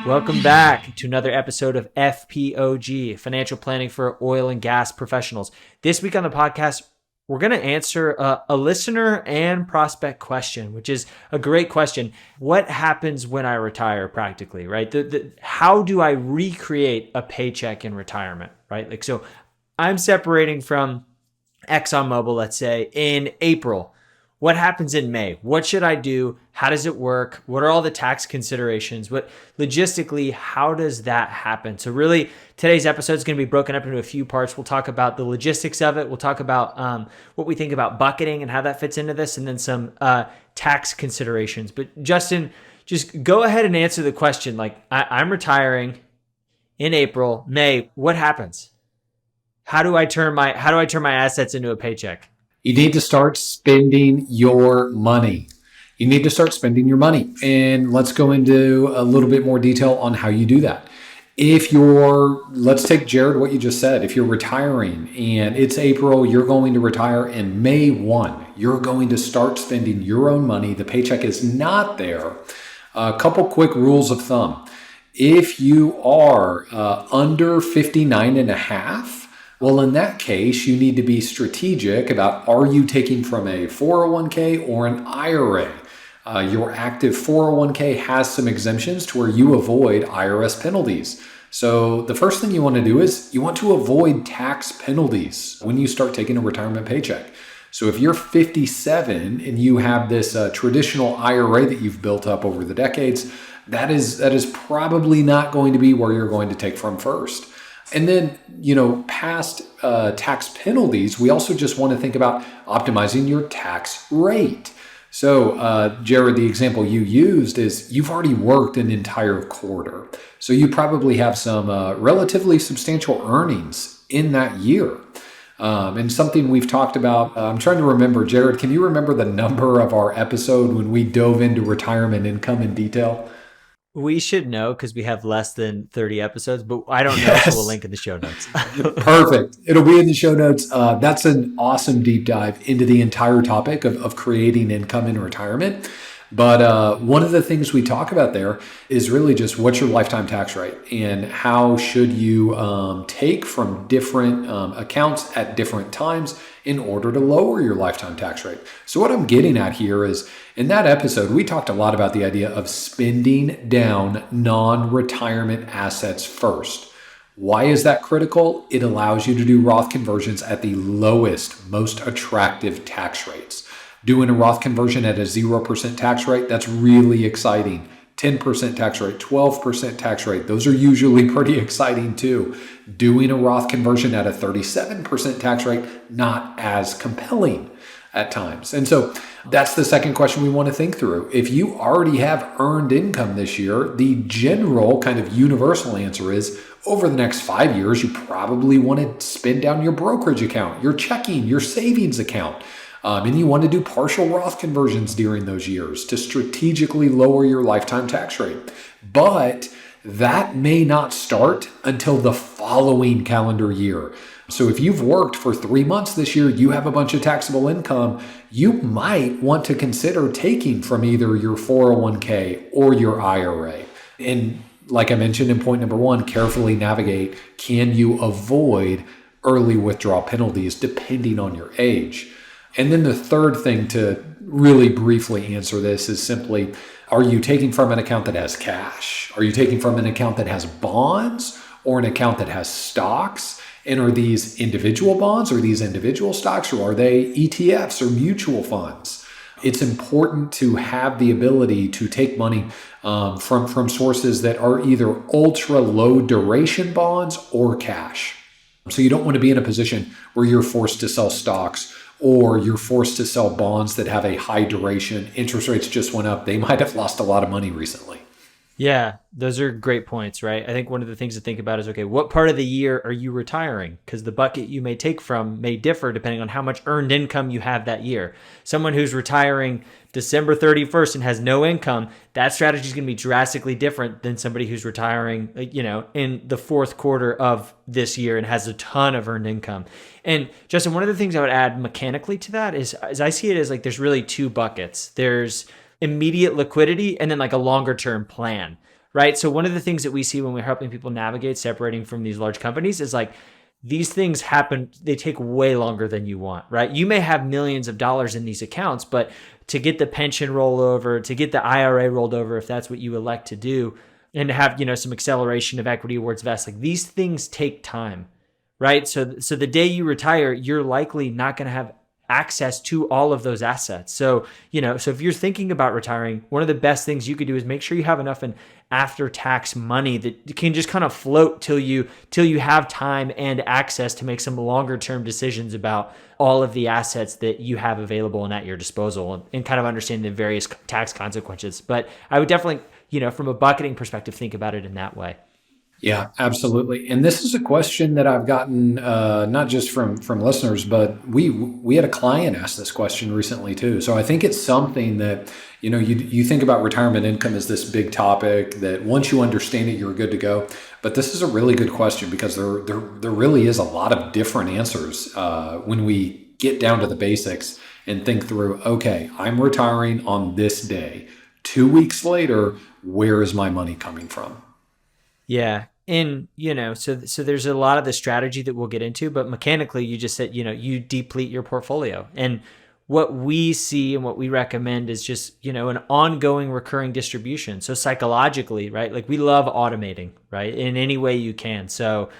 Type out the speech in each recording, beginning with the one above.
Welcome back to another episode of FPOG, Financial Planning for Oil and Gas Professionals. This week on the podcast, we're going to answer a listener and prospect question, which is a great question. What happens when I retire practically, right? How do I recreate a paycheck in retirement, right? So I'm separating from ExxonMobil, let's say, in April. What happens in May? What should I do? How does it work? What are all the tax considerations? Logistically, how does that happen? So really, today's episode is going to be broken up into a few parts. We'll talk about the logistics of it. We'll talk about what we think about bucketing and how that fits into this, and then some tax considerations. But Justin, just go ahead and answer the question. I'm retiring in April, May. What happens? How do I turn my assets into a paycheck? You need to start spending your money. And let's go into a little bit more detail on how you do that. Let's take Jared, what you just said. If you're retiring and it's April, you're going to retire, and May 1, you're going to start spending your own money. The paycheck is not there. A couple quick rules of thumb. If you are under 59 and a half, well, in that case, you need to be strategic about, are you taking from a 401k or an IRA? Your active 401k has some exemptions to where you avoid IRS penalties. So the first thing you want to do is you want to avoid tax penalties when you start taking a retirement paycheck. So if you're 57 and you have this traditional IRA that you've built up over the decades, that is probably not going to be where you're going to take from first. And then, past tax penalties, we also just want to think about optimizing your tax rate. So, Jared, the example you used is you've already worked an entire quarter. So you probably have some relatively substantial earnings in that year. And something we've talked about, I'm trying to remember, Jared, can you remember the number of our episode when we dove into retirement income in detail? We should know because we have less than 30 episodes, but I don't know, yes. So we'll link in the show notes. Perfect. It'll be in the show notes. That's an awesome deep dive into the entire topic of creating income in retirement. But one of the things we talk about there is really just what's your lifetime tax rate and how should you take from different accounts at different times in order to lower your lifetime tax rate. So what I'm getting at here is in that episode, we talked a lot about the idea of spending down non-retirement assets first. Why is that critical? It allows you to do Roth conversions at the lowest, most attractive tax rates. Doing a Roth conversion at a 0% tax rate, that's really exciting. 10% tax rate, 12% tax rate, those are usually pretty exciting too. Doing a Roth conversion at a 37% tax rate, not as compelling at times. And so that's the second question we want to think through. If you already have earned income this year, the general kind of universal answer is over the next 5 years, you probably want to spend down your brokerage account, your checking, your savings account. And you want to do partial Roth conversions during those years to strategically lower your lifetime tax rate. But that may not start until the following calendar year. So if you've worked for 3 months this year, you have a bunch of taxable income, you might want to consider taking from either your 401k or your IRA. And like I mentioned in point number 1, carefully navigate, can you avoid early withdrawal penalties depending on your age? And then the third thing to really briefly answer this is simply, are you taking from an account that has cash? Are you taking from an account that has bonds or an account that has stocks? And are these individual bonds or these individual stocks, or are they ETFs or mutual funds? It's important to have the ability to take money from sources that are either ultra low duration bonds or cash. So you don't want to be in a position where you're forced to sell stocks or you're forced to sell bonds that have a high duration. Interest rates just went up. They might have lost a lot of money recently. Yeah, those are great points, right? I think one of the things to think about is, okay, what part of the year are you retiring? Because the bucket you may take from may differ depending on how much earned income you have that year. Someone who's retiring December 31st and has no income, that strategy is going to be drastically different than somebody who's retiring, in the fourth quarter of this year and has a ton of earned income. And Justin, one of the things I would add mechanically to that is, as I see it, is there's really two buckets. There's immediate liquidity and then a longer term plan. right? So one of the things that we see when we're helping people navigate separating from these large companies is like, these things happen, they take way longer than you want, right? You may have millions of dollars in these accounts, but to get the pension rollover, to get the IRA rolled over, if that's what you elect to do, and to have, some acceleration of equity awards vest, like these things take time, right? So the day you retire, you're likely not going to have access to all of those assets. So, so if you're thinking about retiring, one of the best things you could do is make sure you have enough in after-tax money that can just kind of float till you have time and access to make some longer-term decisions about all of the assets that you have available and at your disposal, and kind of understand the various tax consequences. But I would definitely, from a bucketing perspective, think about it in that way. Yeah, absolutely. And this is a question that I've gotten not just from listeners, but we had a client ask this question recently too. So I think it's something that you think about retirement income as this big topic that once you understand it, you're good to go. But this is a really good question because there really is a lot of different answers when we get down to the basics and think through. Okay, I'm retiring on this day. 2 weeks later, where is my money coming from? Yeah. And, so there's a lot of the strategy that we'll get into, but mechanically you just said, you deplete your portfolio. And what we see and what we recommend is just, an ongoing recurring distribution. So psychologically, right? Like we love automating, right? In any way you can. So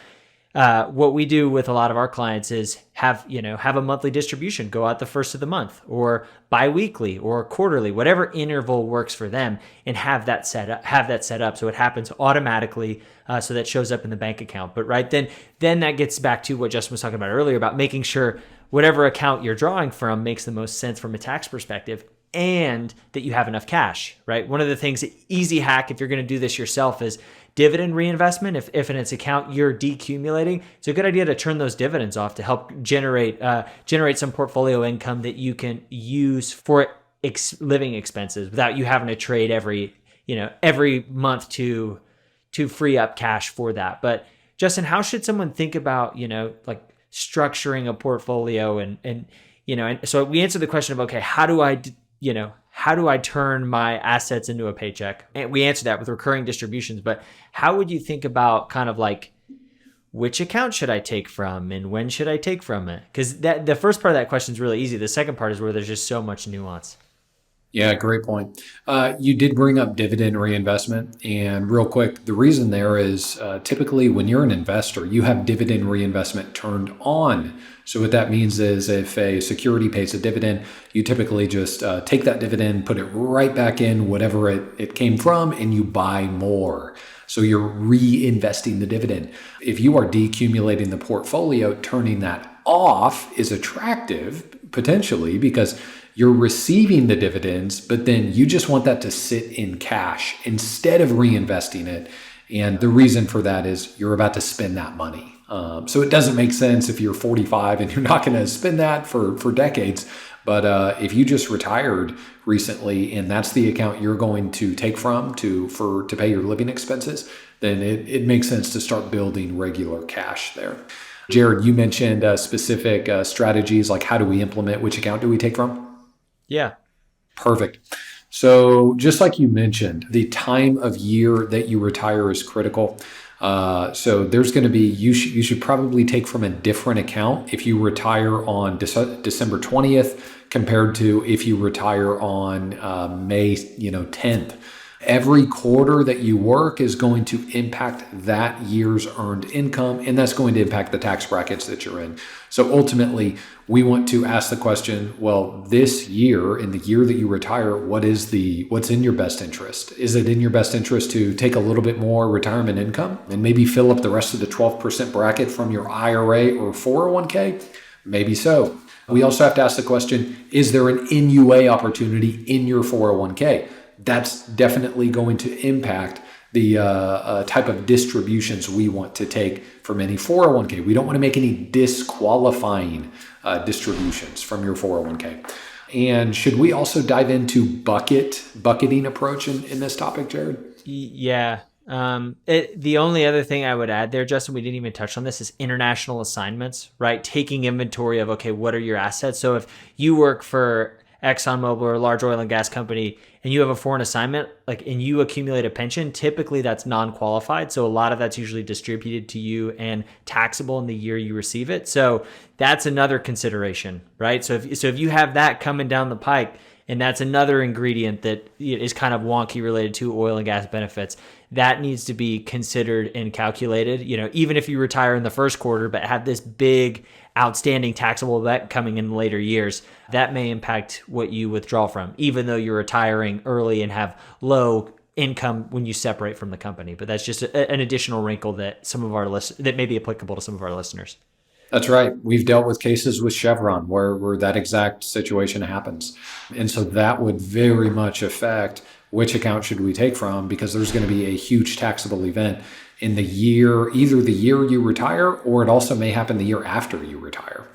what we do with a lot of our clients is have a monthly distribution go out the first of the month, or biweekly or quarterly, whatever interval works for them, and have that set up so it happens automatically, so that shows up in the bank account. But right then that gets back to what Justin was talking about earlier about making sure whatever account you're drawing from makes the most sense from a tax perspective, and that you have enough cash, right? One of the things, easy hack if you're going to do this yourself, is dividend reinvestment. If in its account you're decumulating, it's a good idea to turn those dividends off to help generate some portfolio income that you can use for living expenses without you having to trade every month to free up cash for that. But Justin, how should someone think about like structuring a portfolio and so we answered the question of, okay, how do I turn my assets into a paycheck? And we answered that with recurring distributions, but how would you think about kind of like, which account should I take from and when should I take from it? Because the first part of that question is really easy. The second part is where there's just so much nuance. Yeah, great point. You did bring up dividend reinvestment. And real quick, the reason there is typically when you're an investor, you have dividend reinvestment turned on. So what that means is if a security pays a dividend, you typically just take that dividend, put it right back in whatever it came from, and you buy more. So you're reinvesting the dividend. If you are decumulating the portfolio, turning that off is attractive potentially because you're receiving the dividends, but then you just want that to sit in cash instead of reinvesting it. And the reason for that is you're about to spend that money. So it doesn't make sense if you're 45 and you're not going to spend that for decades. But if you just retired recently and that's the account you're going to take from to pay your living expenses, then it makes sense to start building regular cash there. Jared, you mentioned specific strategies like how do we implement, which account do we take from? Yeah. Perfect. So just like you mentioned, the time of year that you retire is critical. So there's going to be, you should probably take from a different account if you retire on December 20th compared to if you retire on May 10th. Every quarter that you work is going to impact that year's earned income, and that's going to impact the tax brackets that you're in. So ultimately, we want to ask the question, well, this year, in the year that you retire, what's in your best interest? Is it in your best interest to take a little bit more retirement income and maybe fill up the rest of the 12% bracket from your IRA or 401k? Maybe so. We also have to ask the question, is there an NUA opportunity in your 401k? That's definitely going to impact the type of distributions we want to take from any 401k. We don't want to make any disqualifying distributions from your 401k. And should we also dive into bucketing approach in this topic, Jared? Yeah. The only other thing I would add there, Justin, we didn't even touch on this, is international assignments, right? Taking inventory of, okay, what are your assets? So if you work for ExxonMobil or a large oil and gas company and you have a foreign assignment, like, and you accumulate a pension, typically that's non-qualified. So a lot of that's usually distributed to you and taxable in the year you receive it. So that's another consideration, right? So if you have that coming down the pike, and that's another ingredient that is kind of wonky related to oil and gas benefits, that needs to be considered and calculated. Even if you retire in the first quarter, but have this big outstanding taxable debt coming in later years, that may impact what you withdraw from, even though you're retiring early and have low income when you separate from the company. But that's just an additional wrinkle that that may be applicable to some of our listeners. That's right. We've dealt with cases with Chevron where that exact situation happens. And so that would very much affect which account should we take from, because there's going to be a huge taxable event in the year, either the year you retire, or it also may happen the year after you retire.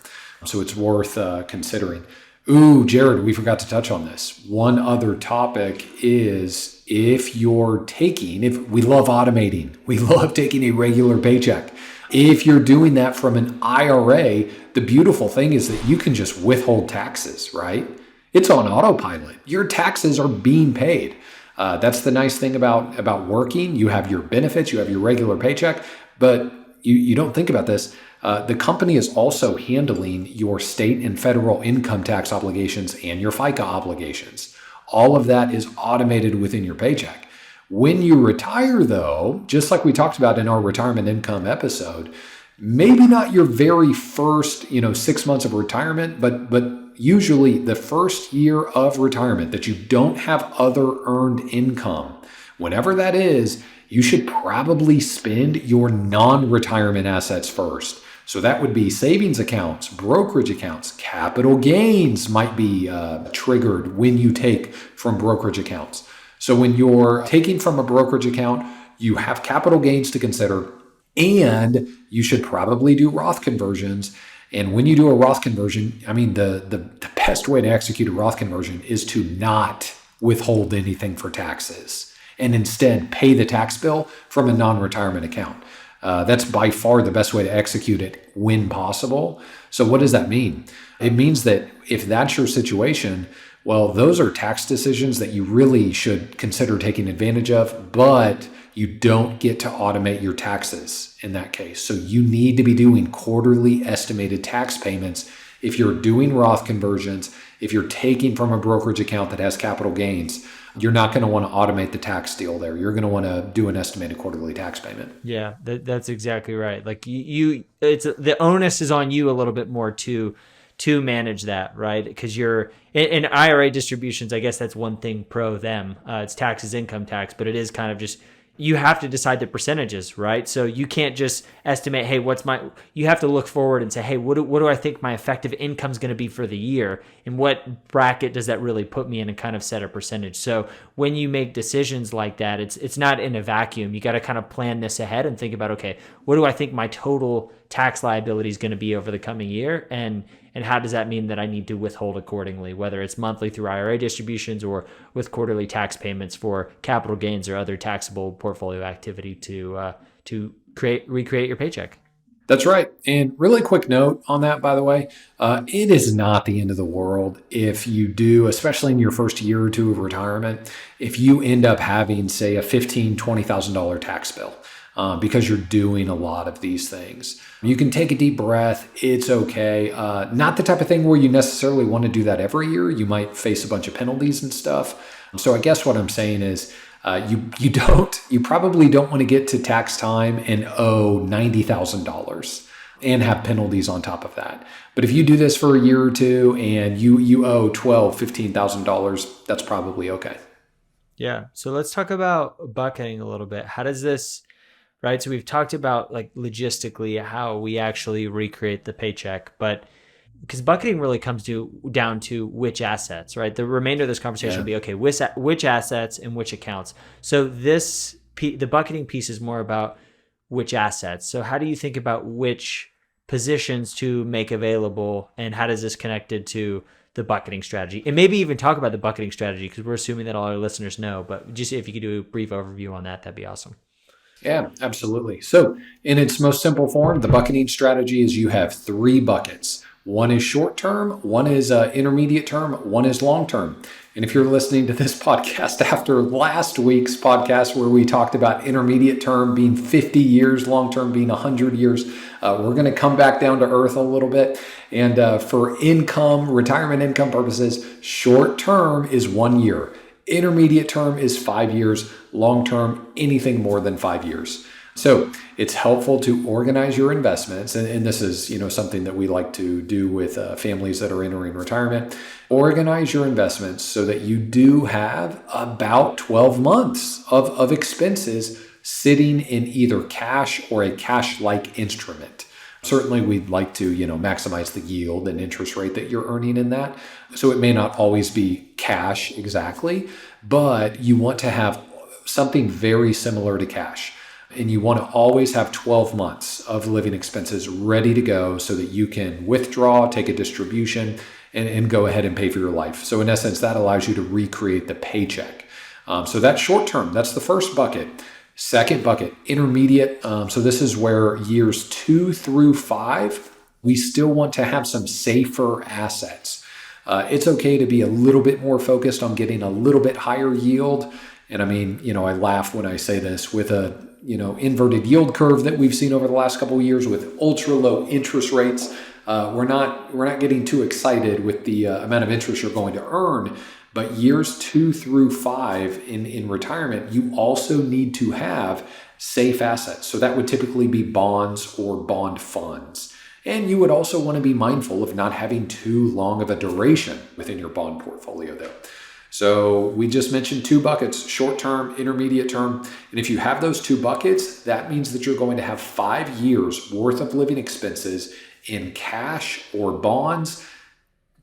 So it's worth considering. Ooh, Jared, we forgot to touch on this. One other topic is if we love automating, we love taking a regular paycheck. If you're doing that from an IRA, the beautiful thing is that you can just withhold taxes, right? It's on autopilot. Your taxes are being paid. That's the nice thing about working. You have your benefits, you have your regular paycheck, but you don't think about this. The company is also handling your state and federal income tax obligations and your FICA obligations. All of that is automated within your paycheck. When you retire, though, just like we talked about in our retirement income episode, maybe not your very first 6 months of retirement, but usually the first year of retirement that you don't have other earned income, whenever that is, you should probably spend your non-retirement assets first. So that would be savings accounts, brokerage accounts, capital gains might be triggered when you take from brokerage accounts. So when you're taking from a brokerage account, you have capital gains to consider, and you should probably do Roth conversions. And when you do a Roth conversion, the best way to execute a Roth conversion is to not withhold anything for taxes and instead pay the tax bill from a non-retirement account. That's by far the best way to execute it when possible. So what does that mean? It means that if that's your situation, well, those are tax decisions that you really should consider taking advantage of, but you don't get to automate your taxes in that case. So you need to be doing quarterly estimated tax payments if you're doing Roth conversions. If you're taking from a brokerage account that has capital gains, you're not going to want to automate the tax deal there. You're going to want to do an estimated quarterly tax payment. Yeah, that's exactly right. Like it's the onus is on you a little bit more to manage that, right? Because you're in IRA distributions, I guess that's one thing pro them. It's taxes, income tax, but it is kind of just, you have to decide the percentages, right? So you can't just estimate, hey, you have to look forward and say, hey, what do I think my effective income is going to be for the year? And what bracket does that really put me in, and kind of set a percentage? So when you make decisions like that, it's not in a vacuum. You got to kind of plan this ahead and think about, okay, what do I think my total tax liability is going to be over the coming year? And how does that mean that I need to withhold accordingly, whether it's monthly through IRA distributions or with quarterly tax payments for capital gains or other taxable portfolio activity to recreate your paycheck? That's right. And really quick note on that, by the way, it is not the end of the world if you do, especially in your first year or two of retirement, if you end up having, say, a $15,000, $20,000 tax bill. Because you're doing a lot of these things. You can take a deep breath. It's okay. Not the type of thing where you necessarily want to do that every year. You might face a bunch of penalties and stuff. So I guess what I'm saying is you probably don't want to get to tax time and owe $90,000 and have penalties on top of that. But if you do this for a year or two and you owe $12,000, $15,000, that's probably okay. Yeah. So let's talk about bucketing a little bit. How does this... Right. So we've talked about like logistically how we actually recreate the paycheck, but because bucketing really comes down to which assets, right? The remainder of this conversation will be, okay, which assets and which accounts. So the bucketing piece is more about which assets. So how do you think about which positions to make available, and how does this connected to the bucketing strategy? And maybe even talk about the bucketing strategy, because we're assuming that all our listeners know, but just if you could do a brief overview on that, that'd be awesome. Yeah, absolutely. So in its most simple form, the bucketing strategy is you have 3 buckets. One is short term, one is intermediate term, one is long term. And if you're listening to this podcast after last week's podcast where we talked about intermediate term being 50 years, long term being 100 years, we're going to come back down to earth a little bit. And for income, retirement income purposes, short term is 1 year. Intermediate term is 5 years. Long term, anything more than 5 years. So it's helpful to organize your investments. And this is, something that we like to do with families that are entering retirement. Organize your investments so that you do have about 12 months of expenses sitting in either cash or a cash-like instrument. Certainly, we'd like to, maximize the yield and interest rate that you're earning in that. So it may not always be cash exactly, but you want to have something very similar to cash. And you want to always have 12 months of living expenses ready to go so that you can withdraw, take a distribution, and go ahead and pay for your life. So in essence, that allows you to recreate the paycheck. So that's short term. That's the first bucket. Second bucket, intermediate. So this is where years 2 through 5, we still want to have some safer assets. It's okay to be a little bit more focused on getting a little bit higher yield. And I mean, I laugh when I say this with a, inverted yield curve that we've seen over the last couple of years with ultra low interest rates. We're not getting too excited with the amount of interest you're going to earn. But years 2 through 5 in retirement, you also need to have safe assets. So that would typically be bonds or bond funds. And you would also want to be mindful of not having too long of a duration within your bond portfolio there. So we just mentioned 2 buckets, short term, intermediate term. And if you have those 2 buckets, that means that you're going to have 5 years worth of living expenses in cash or bonds.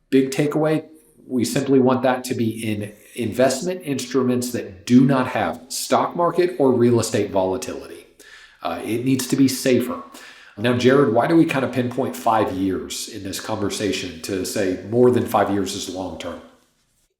Big takeaway, we simply want that to be in investment instruments that do not have stock market or real estate volatility. It needs to be safer. Now, Jared, why do we kind of pinpoint 5 years in this conversation to say more than 5 years is long term?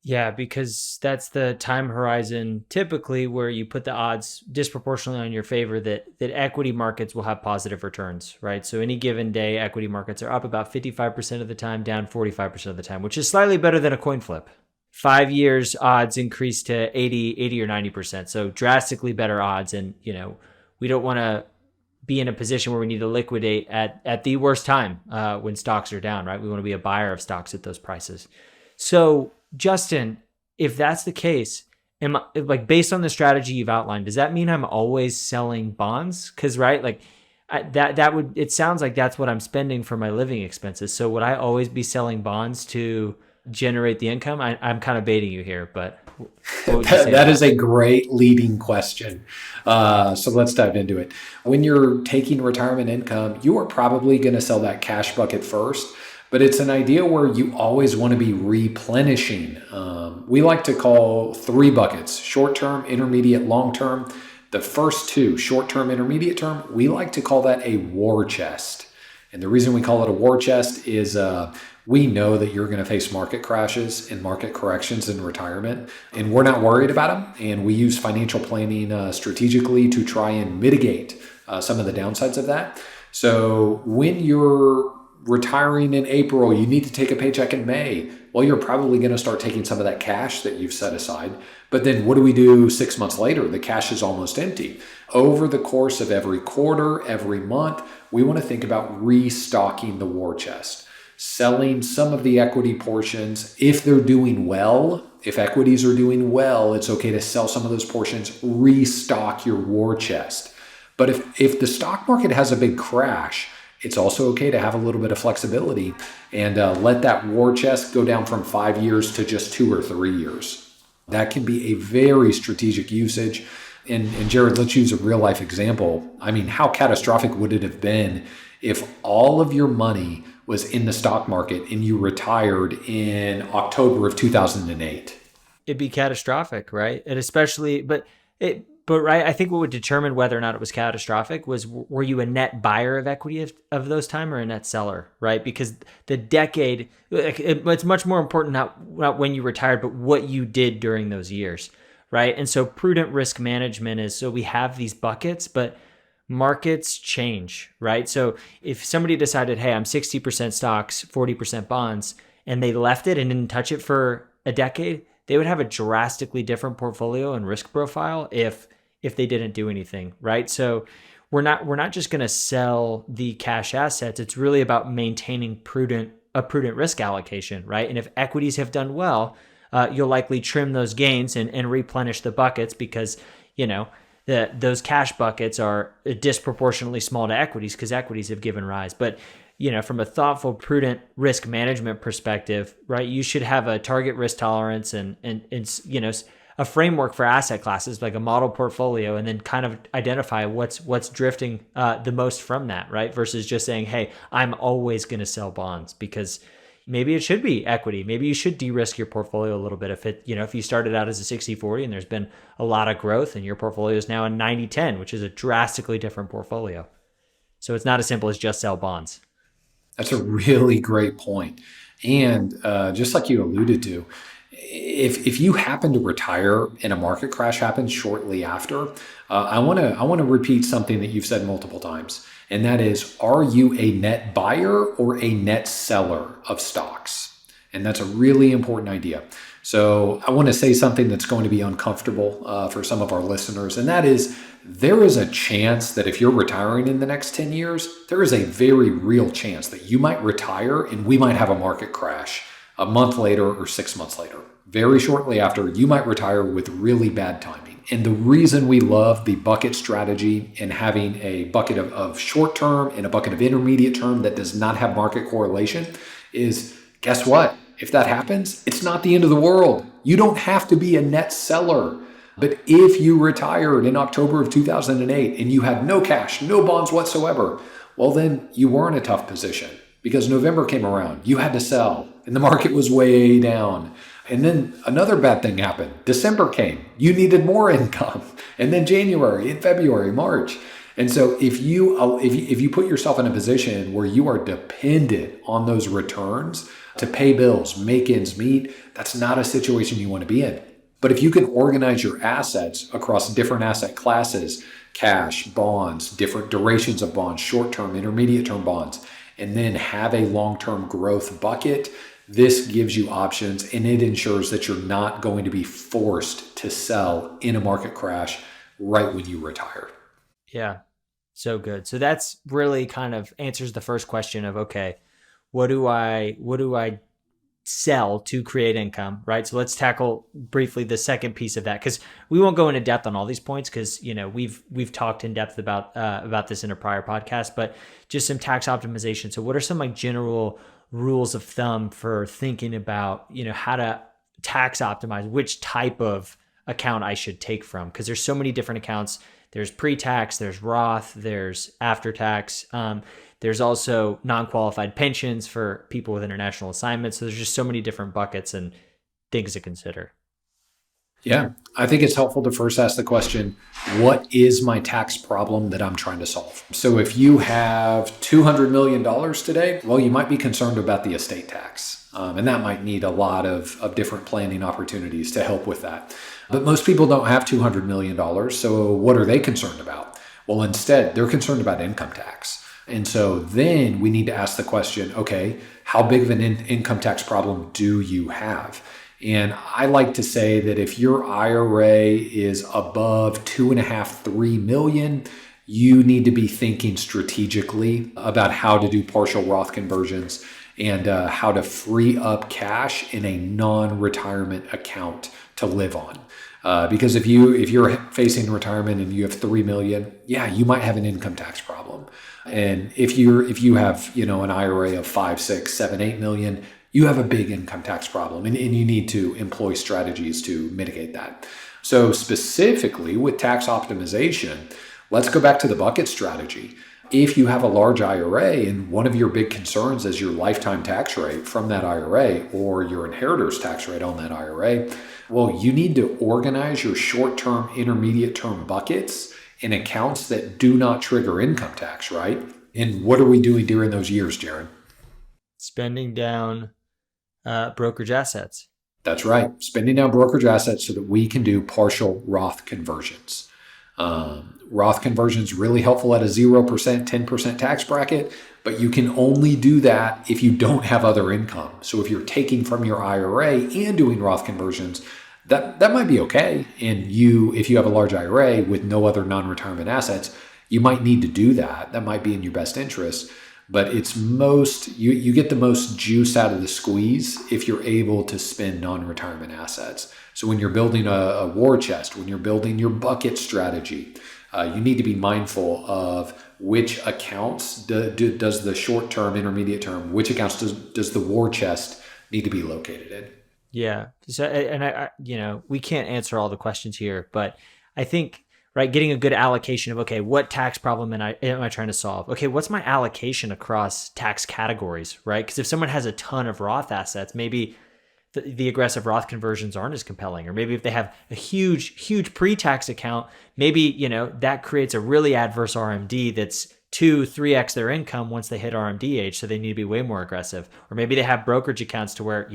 Yeah, because that's the time horizon typically where you put the odds disproportionately on your favor that equity markets will have positive returns, right? So any given day, equity markets are up about 55% of the time, down 45% of the time, which is slightly better than a coin flip. 5 years, odds increase to 80 or 90%. So drastically better odds. And, we don't want to be in a position where we need to liquidate at the worst time when stocks are down, right? We want to be a buyer of stocks at those prices. So Justin, if that's the case, based on the strategy you've outlined, does that mean I'm always selling bonds? Because it sounds like that's what I'm spending for my living expenses. So would I always be selling bonds to generate the income? I'm kind of baiting you here, but what would you say that is a great leading question. So let's dive into it. When you're taking retirement income, you are probably going to sell that cash bucket first. But it's an idea where you always want to be replenishing. We like to call 3 buckets, short-term, intermediate, long-term. The first 2, short-term, intermediate term, we like to call that a war chest. And the reason we call it a war chest is we know that you're going to face market crashes and market corrections in retirement, and we're not worried about them. And we use financial planning strategically to try and mitigate some of the downsides of that. So when you're retiring in April, you need to take a paycheck in May. Well, you're probably going to start taking some of that cash that you've set aside. But then what do we do 6 months later? The cash is almost empty. Over the course of every quarter, every month, we want to think about restocking the war chest, selling some of the equity portions. If they're doing well, if equities are doing well, it's okay to sell some of those portions, restock your war chest. But if the stock market has a big crash, it's also okay to have a little bit of flexibility and let that war chest go down from 5 years to just 2 or 3 years. That can be a very strategic usage. And Jared, let's use a real life example. I mean, how catastrophic would it have been if all of your money was in the stock market and you retired in October of 2008? It'd be catastrophic, right? And especially, but right, I think what would determine whether or not it was catastrophic was, were you a net buyer of equity of those time or a net seller, right? Because the decade, it's much more important not when you retired, but what you did during those years, right? And so prudent risk management is, so we have these buckets, but markets change, right? So if somebody decided, hey, I'm 60% stocks, 40% bonds, and they left it and didn't touch it for a decade, they would have a drastically different portfolio and risk profile if they didn't do anything, right? So we're not just going to sell the cash assets. It's really about maintaining a prudent risk allocation, right? And if equities have done well, you'll likely trim those gains and replenish the buckets because those cash buckets are disproportionately small to equities because equities have given rise. But from a thoughtful, prudent risk management perspective, right, you should have a target risk tolerance and a framework for asset classes, like a model portfolio, and then kind of identify what's drifting the most from that, right? Versus just saying, hey, I'm always going to sell bonds, because maybe it should be equity. Maybe you should de-risk your portfolio a little bit. If you started out as a 60-40 and there's been a lot of growth and your portfolio is now a 90-10, which is a drastically different portfolio. So it's not as simple as just sell bonds. That's a really great point. And just like you alluded to, if you happen to retire and a market crash happens shortly after, I want to repeat something that you've said multiple times, and that is, are you a net buyer or a net seller of stocks? And that's a really important idea. So I want to say something that's going to be uncomfortable for some of our listeners, and that is, there is a chance that if you're retiring in the next 10 years, there is a very real chance that you might retire and we might have a market crash a month later or 6 months later. Very shortly after, you might retire with really bad timing. And the reason we love the bucket strategy and having a bucket of short term and a bucket of intermediate term that does not have market correlation is, guess what? If that happens, it's not the end of the world. You don't have to be a net seller. But if you retired in October of 2008 and you had no cash, no bonds whatsoever, well, then you were in a tough position because November came around. You had to sell and the market was way down. And then another bad thing happened. December came. You needed more income. And then January and February, March. And so if you put yourself in a position where you are dependent on those returns to pay bills, make ends meet, that's not a situation you want to be in. But if you can organize your assets across different asset classes, cash, bonds, different durations of bonds, short-term, intermediate-term bonds, and then have a long-term growth bucket, this gives you options and it ensures that you're not going to be forced to sell in a market crash right when you retire. Yeah, so good. So that's really kind of answers the first question of, okay, what do I sell to create income, right? So let's tackle briefly the second piece of that, because we won't go into depth on all these points because we've talked in depth about this in a prior podcast, but just some tax optimization. So what are some like general rules of thumb for thinking about how to tax optimize which type of account I should take from? Because there's so many different accounts. There's pre-tax, there's Roth, there's after-tax. There's also non-qualified pensions for people with international assignments. So there's just so many different buckets and things to consider. Yeah, I think it's helpful to first ask the question, what is my tax problem that I'm trying to solve? So if you have $200 million today, well, you might be concerned about the estate tax. And that might need a lot of different planning opportunities to help with that. But most people don't have $200 million. So what are they concerned about? Well, instead, they're concerned about income tax. And so then we need to ask the question, okay, how big of an income tax problem do you have? And I like to say that if your IRA is above 2.5–3 million, you need to be thinking strategically about how to do partial Roth conversions and how to free up cash in a non-retirement account to live on. Because if you're facing retirement and you have 3 million, yeah, you might have an income tax problem. And if you have an IRA of 5, 6, 7, 8 million, you have a big income tax problem, and you need to employ strategies to mitigate that. So specifically with tax optimization, let's go back to the bucket strategy. If you have a large IRA and one of your big concerns is your lifetime tax rate from that IRA or your inheritor's tax rate on that IRA, well, you need to organize your short-term, intermediate-term buckets in accounts that do not trigger income tax, right? And what are we doing during those years, Jaron? Spending down brokerage assets. That's right. Spending down brokerage assets so that we can do partial Roth conversions. Roth conversion is really helpful at a 0%, 10% tax bracket, but you can only do that if you don't have other income. So if you're taking from your IRA and doing Roth conversions, that might be okay. And if you have a large IRA with no other non-retirement assets, you might need to do that. That might be in your best interest. But it's you get the most juice out of the squeeze if you're able to spend non-retirement assets. So when you're building a war chest, when you're building your bucket strategy, you need to be mindful of which accounts does the short-term, intermediate term, which accounts does the war chest need to be located in. Yeah. So, and we can't answer all the questions here, but I think, right, getting a good allocation of, okay, what tax problem am I trying to solve? Okay, what's my allocation across tax categories, right? Because if someone has a ton of Roth assets, maybe the aggressive Roth conversions aren't as compelling. Or maybe if they have a huge pre-tax account, maybe, that creates a really adverse RMD that's 2-3x their income once they hit RMD age. So they need to be way more aggressive. Or maybe they have brokerage accounts to where,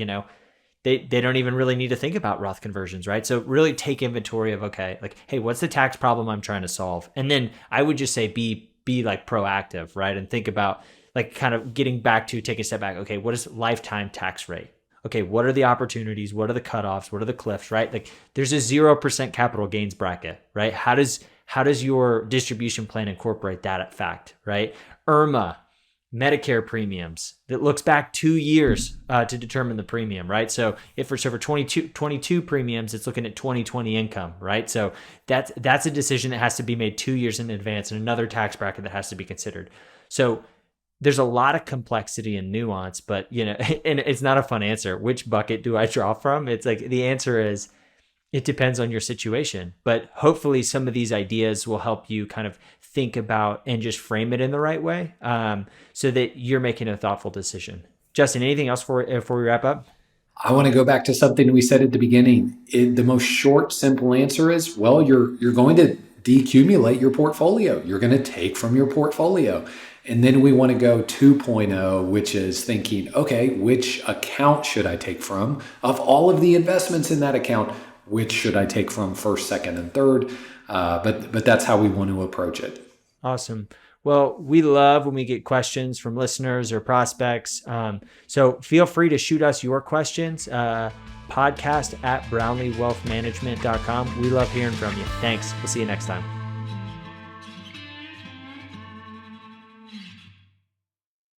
they don't even really need to think about Roth conversions, right? So really take inventory of, okay, like, hey, what's the tax problem I'm trying to solve? And then I would just say be like proactive, right? And think about like kind of getting back to take a step back. Okay, what is lifetime tax rate? Okay, what are the opportunities? What are the cutoffs? What are the cliffs, right? Like there's a 0% capital gains bracket, right? How does your distribution plan incorporate that fact, right? IRMA, Medicare premiums that looks back 2 years to determine the premium, right? So for 22 premiums, it's looking at 2020 income, right? So that's a decision that has to be made 2 years in advance and another tax bracket that has to be considered. So there's a lot of complexity and nuance, but and it's not a fun answer. Which bucket do I draw from? It's like the answer is it depends on your situation, but hopefully some of these ideas will help you kind of think about and just frame it in the right way, so that you're making a thoughtful decision. Justin, anything else before we wrap up? I want to go back to something we said at the beginning. The most short, simple answer is, well, you're going to decumulate your portfolio. You're going to take from your portfolio. And then we want to go 2.0, which is thinking, okay, which account should I take from? Of all of the investments in that account, which should I take from first, second, and third? But that's how we want to approach it. Awesome. Well, we love when we get questions from listeners or prospects. So feel free to shoot us your questions. Podcast@brownleewealthmanagement.com. We love hearing from you. Thanks. We'll see you next time.